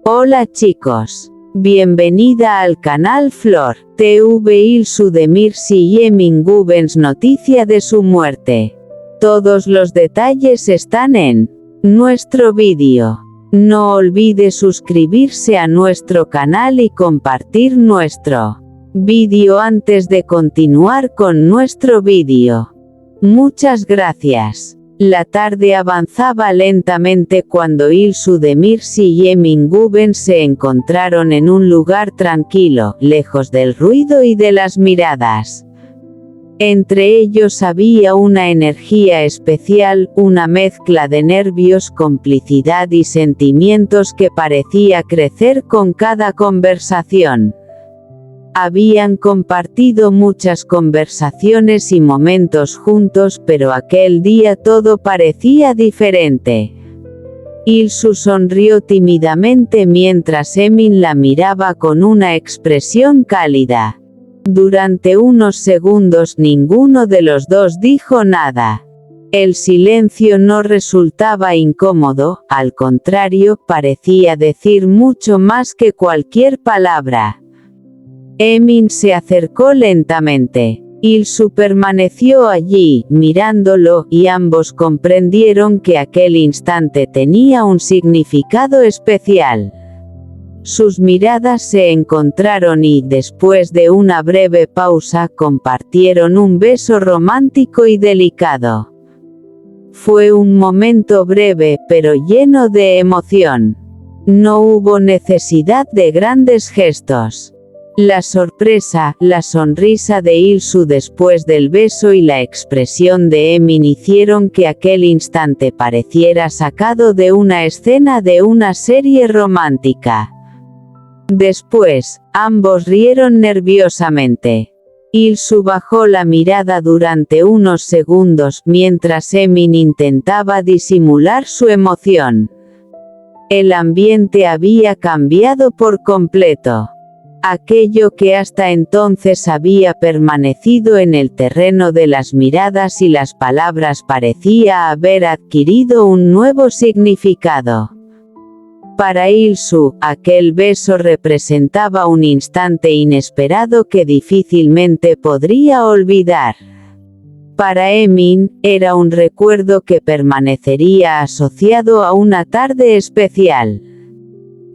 Hola chicos. Bienvenida al canal Flor TV. Ilsu Demir y Emin Gubens. Noticia de su muerte. Todos los detalles están en nuestro vídeo. No olvide suscribirse a nuestro canal y compartir nuestro vídeo antes de continuar con nuestro vídeo. Muchas gracias. La tarde avanzaba lentamente cuando Ilsu Demir y Emin Gubens se encontraron en un lugar tranquilo, lejos del ruido y de las miradas. Entre ellos había una energía especial, una mezcla de nervios, complicidad y sentimientos que parecía crecer con cada conversación. Habían compartido muchas conversaciones y momentos juntos, pero aquel día todo parecía diferente. Ilsu sonrió tímidamente mientras Emin la miraba con una expresión cálida. Durante unos segundos ninguno de los dos dijo nada. El silencio no resultaba incómodo, al contrario, parecía decir mucho más que cualquier palabra. Emin se acercó lentamente. Ilsu permaneció allí, mirándolo, y ambos comprendieron que aquel instante tenía un significado especial. Sus miradas se encontraron y, después de una breve pausa, compartieron un beso romántico y delicado. Fue un momento breve, pero lleno de emoción. No hubo necesidad de grandes gestos. La sorpresa, la sonrisa de Ilsu después del beso y la expresión de Emin hicieron que aquel instante pareciera sacado de una escena de una serie romántica. Después, ambos rieron nerviosamente. Ilsu bajó la mirada durante unos segundos mientras Emin intentaba disimular su emoción. El ambiente había cambiado por completo. Aquello que hasta entonces había permanecido en el terreno de las miradas y las palabras parecía haber adquirido un nuevo significado. Para Ilsu, aquel beso representaba un instante inesperado que difícilmente podría olvidar. Para Emin, era un recuerdo que permanecería asociado a una tarde especial.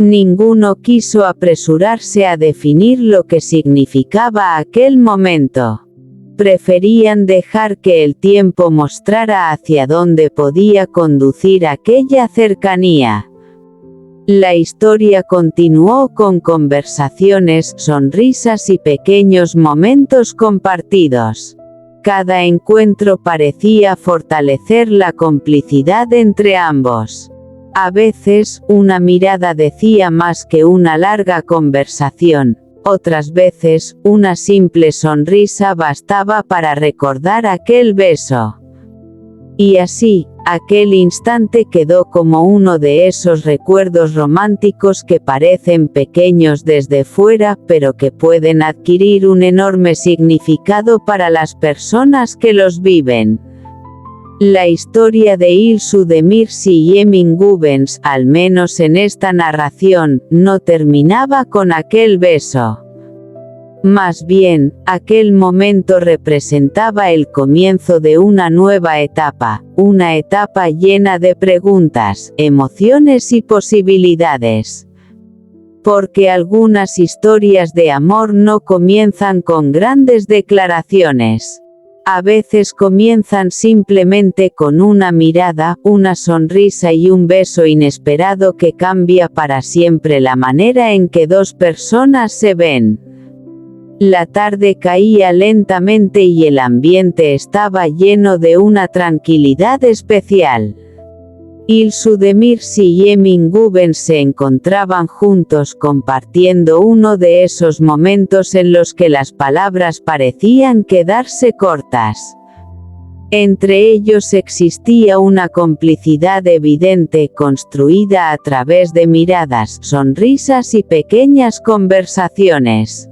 Ninguno quiso apresurarse a definir lo que significaba aquel momento. Preferían dejar que el tiempo mostrara hacia dónde podía conducir aquella cercanía. La historia continuó con conversaciones, sonrisas y pequeños momentos compartidos. Cada encuentro parecía fortalecer la complicidad entre ambos. A veces, una mirada decía más que una larga conversación. Otras veces, una simple sonrisa bastaba para recordar aquel beso. Y así, aquel instante quedó como uno de esos recuerdos románticos que parecen pequeños desde fuera, pero que pueden adquirir un enorme significado para las personas que los viven. La historia de Ilsu Demir y Emin Gubens, al menos en esta narración, no terminaba con aquel beso. Más bien, aquel momento representaba el comienzo de una nueva etapa, una etapa llena de preguntas, emociones y posibilidades. Porque algunas historias de amor no comienzan con grandes declaraciones. A veces comienzan simplemente con una mirada, una sonrisa y un beso inesperado que cambia para siempre la manera en que dos personas se ven. La tarde caía lentamente y el ambiente estaba lleno de una tranquilidad especial. Ilsu Demir y Emin Gubens se encontraban juntos compartiendo uno de esos momentos en los que las palabras parecían quedarse cortas. Entre ellos existía una complicidad evidente construida a través de miradas, sonrisas y pequeñas conversaciones.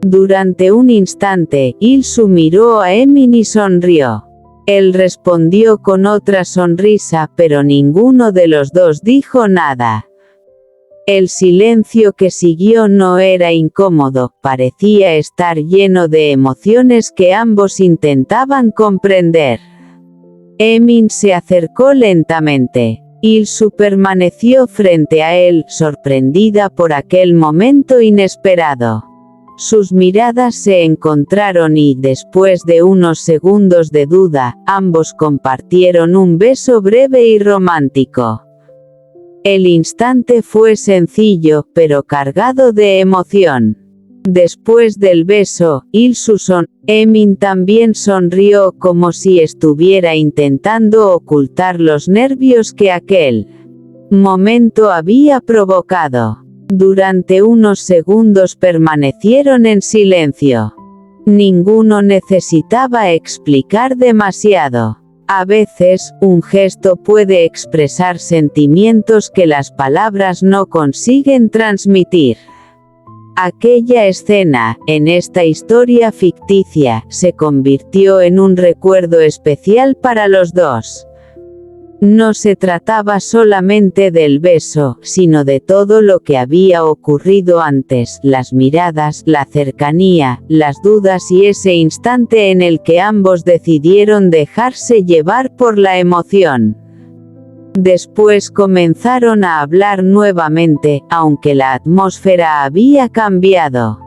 Durante un instante, Ilsu miró a Emin y sonrió. Él respondió con otra sonrisa, pero ninguno de los dos dijo nada. El silencio que siguió no era incómodo, parecía estar lleno de emociones que ambos intentaban comprender. Emin se acercó lentamente. Ilsu permaneció frente a él, sorprendida por aquel momento inesperado. Sus miradas se encontraron y, después de unos segundos de duda, ambos compartieron un beso breve y romántico. El instante fue sencillo, pero cargado de emoción. Después del beso, Emin también sonrió como si estuviera intentando ocultar los nervios que aquel momento había provocado. Durante unos segundos permanecieron en silencio. Ninguno necesitaba explicar demasiado. A veces, un gesto puede expresar sentimientos que las palabras no consiguen transmitir. Aquella escena, en esta historia ficticia, se convirtió en un recuerdo especial para los dos. No se trataba solamente del beso, sino de todo lo que había ocurrido antes, las miradas, la cercanía, las dudas y ese instante en el que ambos decidieron dejarse llevar por la emoción. Después comenzaron a hablar nuevamente, aunque la atmósfera había cambiado.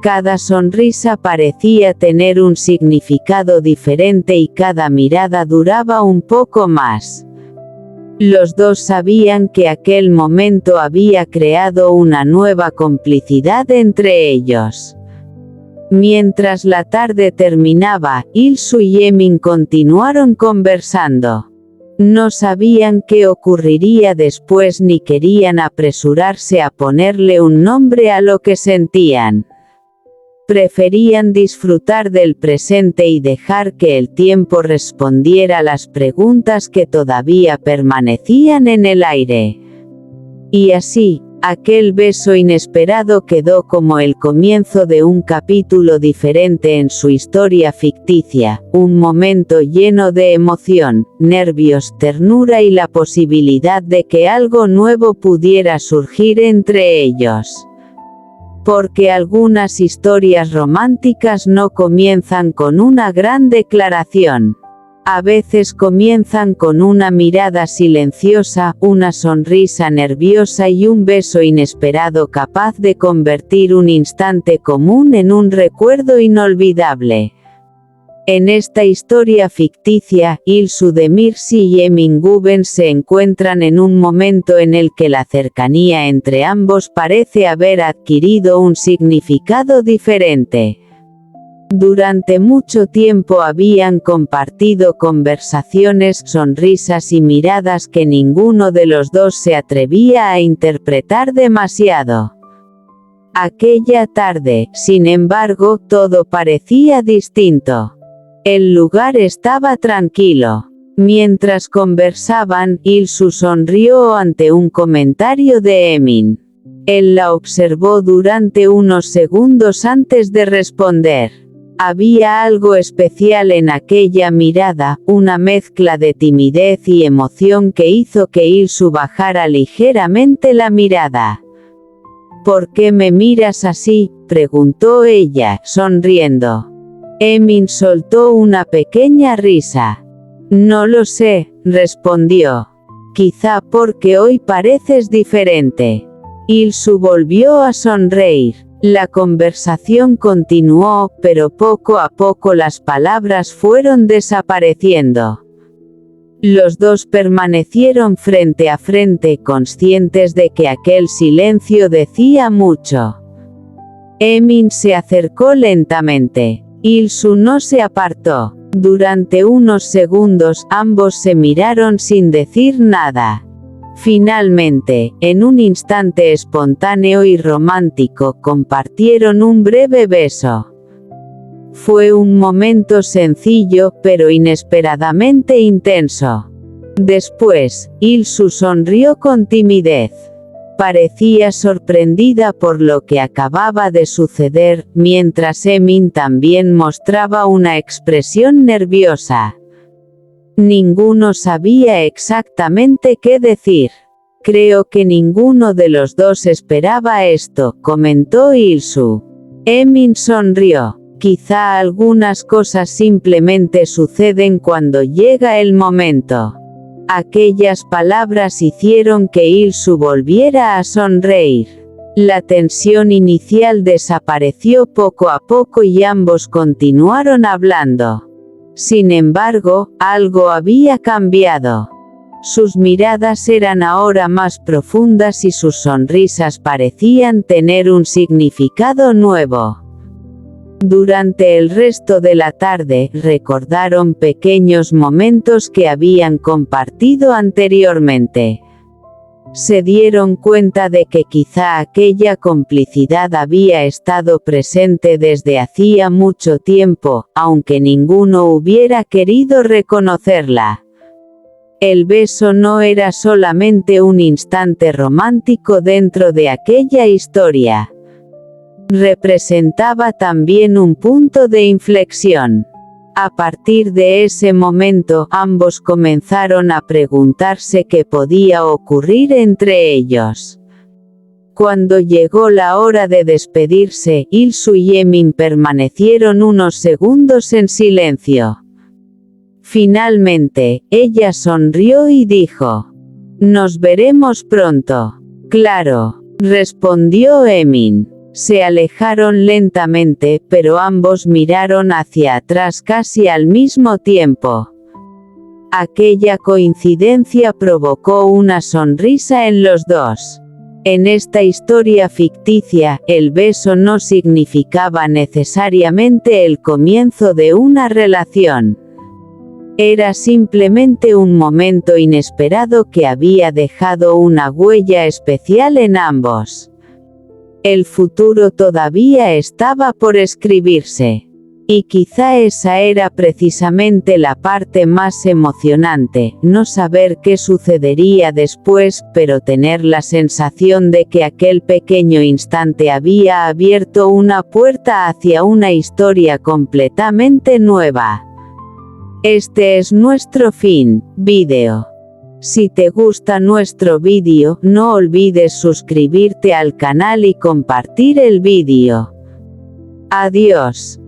Cada sonrisa parecía tener un significado diferente y cada mirada duraba un poco más. Los dos sabían que aquel momento había creado una nueva complicidad entre ellos. Mientras la tarde terminaba, Ilsu y Emin continuaron conversando. No sabían qué ocurriría después ni querían apresurarse a ponerle un nombre a lo que sentían. Preferían disfrutar del presente y dejar que el tiempo respondiera las preguntas que todavía permanecían en el aire. Y así, aquel beso inesperado quedó como el comienzo de un capítulo diferente en su historia ficticia, un momento lleno de emoción, nervios, ternura y la posibilidad de que algo nuevo pudiera surgir entre ellos. Porque algunas historias románticas no comienzan con una gran declaración. A veces comienzan con una mirada silenciosa, una sonrisa nerviosa y un beso inesperado capaz de convertir un instante común en un recuerdo inolvidable. En esta historia ficticia, Ilsu Demirci y Emin Gubens se encuentran en un momento en el que la cercanía entre ambos parece haber adquirido un significado diferente. Durante mucho tiempo habían compartido conversaciones, sonrisas y miradas que ninguno de los dos se atrevía a interpretar demasiado. Aquella tarde, sin embargo, todo parecía distinto. El lugar estaba tranquilo. Mientras conversaban, Ilsu sonrió ante un comentario de Emin. Él la observó durante unos segundos antes de responder. Había algo especial en aquella mirada, una mezcla de timidez y emoción que hizo que Ilsu bajara ligeramente la mirada. ¿Por qué me miras así?, preguntó ella, sonriendo. Emin soltó una pequeña risa. No lo sé, respondió. Quizá porque hoy pareces diferente. Ilsu volvió a sonreír. La conversación continuó, pero poco a poco las palabras fueron desapareciendo. Los dos permanecieron frente a frente, conscientes de que aquel silencio decía mucho. Emin se acercó lentamente. Ilsu no se apartó. Durante unos segundos ambos se miraron sin decir nada. Finalmente, en un instante espontáneo y romántico, compartieron un breve beso. Fue un momento sencillo, pero inesperadamente intenso. Después, Ilsu sonrió con timidez. Parecía sorprendida por lo que acababa de suceder, mientras Emin también mostraba una expresión nerviosa. Ninguno sabía exactamente qué decir. Creo que ninguno de los dos esperaba esto, comentó Ilsu. Emin sonrió. Quizá algunas cosas simplemente suceden cuando llega el momento. Aquellas palabras hicieron que Ilsu volviera a sonreír. La tensión inicial desapareció poco a poco y ambos continuaron hablando. Sin embargo, algo había cambiado. Sus miradas eran ahora más profundas y sus sonrisas parecían tener un significado nuevo. Durante el resto de la tarde, recordaron pequeños momentos que habían compartido anteriormente. Se dieron cuenta de que quizá aquella complicidad había estado presente desde hacía mucho tiempo, aunque ninguno hubiera querido reconocerla. El beso no era solamente un instante romántico dentro de aquella historia. Representaba también un punto de inflexión. A partir de ese momento, ambos comenzaron a preguntarse qué podía ocurrir entre ellos. Cuando llegó la hora de despedirse, Ilsu y Emin permanecieron unos segundos en silencio. Finalmente, ella sonrió y dijo: «Nos veremos pronto». «Claro», respondió Emin. Se alejaron lentamente, pero ambos miraron hacia atrás casi al mismo tiempo. Aquella coincidencia provocó una sonrisa en los dos. En esta historia ficticia, el beso no significaba necesariamente el comienzo de una relación. Era simplemente un momento inesperado que había dejado una huella especial en ambos. El futuro todavía estaba por escribirse. Y quizá esa era precisamente la parte más emocionante, no saber qué sucedería después, pero tener la sensación de que aquel pequeño instante había abierto una puerta hacia una historia completamente nueva. Este es nuestro fin, vídeo. Si te gusta nuestro vídeo, no olvides suscribirte al canal y compartir el vídeo. Adiós.